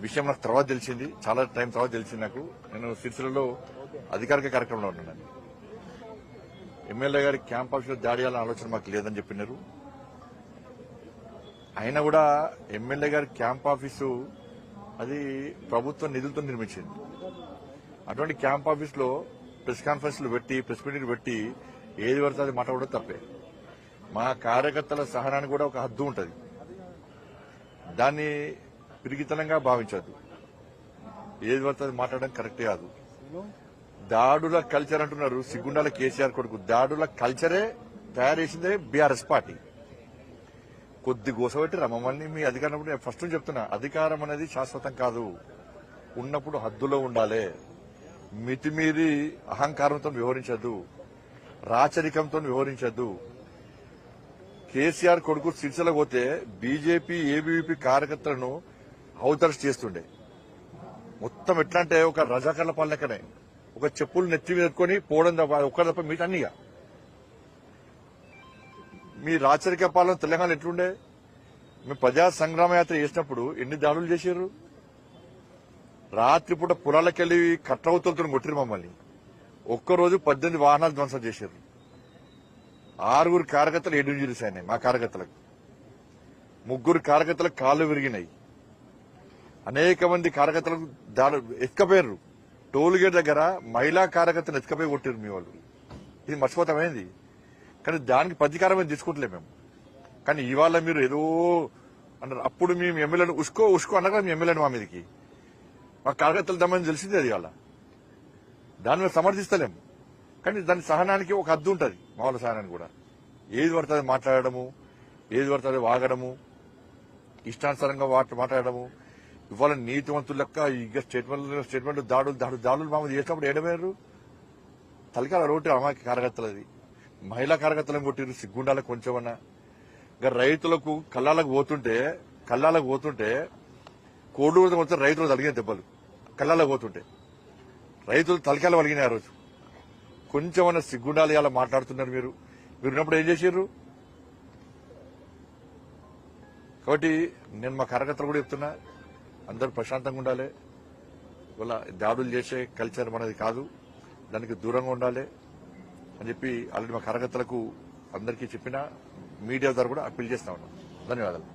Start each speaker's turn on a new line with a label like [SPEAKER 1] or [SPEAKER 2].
[SPEAKER 1] విషయం నాకు తర్వాత తెలిసింది, చాలా టైం తర్వాత తెలిసింది నాకు. నేను సిరిసిల్లలో అధికారిక కార్యక్రమంలో ఉన్నాను. ఎమ్మెల్యే గారి క్యాంప్ ఆఫీసులో దాడి చేయాలనే ఆలోచన మాకు లేదని చెప్పినారు. అయినా కూడా ఎమ్మెల్యే గారి క్యాంప్ ఆఫీసు అది ప్రభుత్వం నిధులతో నిర్మించింది. అటువంటి క్యాంప్ ఆఫీసులో ప్రెస్ కాన్ఫరెన్స్లు పెట్టి, ప్రెస్ మీటింగ్ పెట్టి ఏది పడితే అది మాట్లాడడం తప్పే. మా కార్యకర్తల సహనానికి కూడా ఒక హద్దు ఉంటుంది. దాన్ని పిరిగితనంగా భావించద్దు. ఏది పడితే అది మాట్లాడడం కరెక్ట్ కాదు. దాడుల కల్చర్ అంటున్నారు. సిగ్గుండాల కేసీఆర్ కొడుకు దాడుల కల్చరే తయారు చేసిందే బీఆర్ఎస్ పార్టీ. కొద్ది గోసబెట్టి మమ్మల్ని మీ అధికారం ఫస్ట్ చెప్తున్నా, అధికారం అనేది శాశ్వతం కాదు. ఉన్నప్పుడు హద్దులో ఉండాలి. మితిమీరి అహంకారంతో వ్యవహరించద్దు, రాచరికంతో వ్యవహరించద్దు. కేసీఆర్ కొడుకు సిరిసిల్ల పోతే బీజేపీ ఏబీవీపీ కార్యకర్తలను హౌతర్స్ చేస్తుండే. మొత్తం ఎట్లా అంటే ఒక రజాకర్ల పాలనకనే, ఒక చెప్పులు నెత్తి మీద పెట్టుకుని పోవడం తప్ప ఒక్కరి తప్ప మీట అన్నీగా. మీ రాచరిక పాలన తెలంగాణ ఎట్లుండే? మేము ప్రజా సంగ్రామ యాత్ర చేసినప్పుడు ఎన్ని దాడులు చేశారు? రాత్రిపూట పొలాలకెళ్లి కట్రవుతులతో కొట్టిరు మమ్మల్ని. ఒక్కరోజు 18 వాహనాలు ధ్వంసం చేశారు. 6 కార్యకర్తలు 7 ఇంజరీస్ అయినాయి. మా కార్యకర్తలకు 3 కార్యకర్తలకు కాళ్లు విరిగినాయి. అనేక మంది కార్యకర్తలకు ఎత్తుకపోయారు. టోల్ గేట్ దగ్గర మహిళా కార్యకర్తలు ఎత్తుకపోయి కొట్టారు మీ వాళ్ళు. ఇది మర్చిపోతామైంది. కానీ దానికి ప్రతీకారం ఏం తీసుకుంటలే మేము. కానీ ఇవాళ మీరు ఏదో అన్నారు. అప్పుడు మేము ఎమ్మెల్యేను ఉష్కో అన్నగా మీ ఎమ్మెల్యేను మా మీదకి మా కార్యకర్తలు దమ్మని తెలిసింది. అది ఇవాళ దాన్ని మేము సమర్థిస్తలేము. కానీ దాని సహనానికి ఒక హద్దు ఉంటుంది. మా వాళ్ళ సహనానికి కూడా ఏది పడుతుంది మాట్లాడము, ఏది పడుతుంది వాగడము, ఇష్టానుసారంగా మాట్లాడము. ఇవాళ నీతివంతులు లెక్క ఇక స్టేట్మెంట్ దాడులు మామూలు చేసినప్పుడు ఏడమేరు తలకాల రోడ్డు అమ్మాయి కార్యకర్తలది. మహిళా కార్యకర్తలను కొట్టిరు. సిగ్గుండాలకు కొంచెమన్నా. ఇంకా రైతులకు కళ్ళాలకు పోతుంటే కోడూరు మొత్తం రైతులు తలిగిన దెబ్బలు కళ్ళాలకు పోతుంటే రైతులు తలకాయలు వలిగినాయి. ఆ రోజు కొంచెమన్నా సిగ్గుండాలి అలా మాట్లాడుతున్నారు. మీరు ఉన్నప్పుడు ఏం చేశారు? కాబట్టి నేను మా కార్యకర్తలు కూడా చెప్తున్నా, అందరూ ప్రశాంతంగా ఉండాలి. ఇవాళ దాడులు చేసే కల్చర్ మనది కాదు, దానికి దూరంగా ఉండాలి అని చెప్పి ఆల్రెడీ మా కార్యకర్తలకు అందరికీ చెప్పినా, మీడియా ద్వారా కూడా అప్పీల్ చేస్తా ఉన్నాం. ధన్యవాదాలు.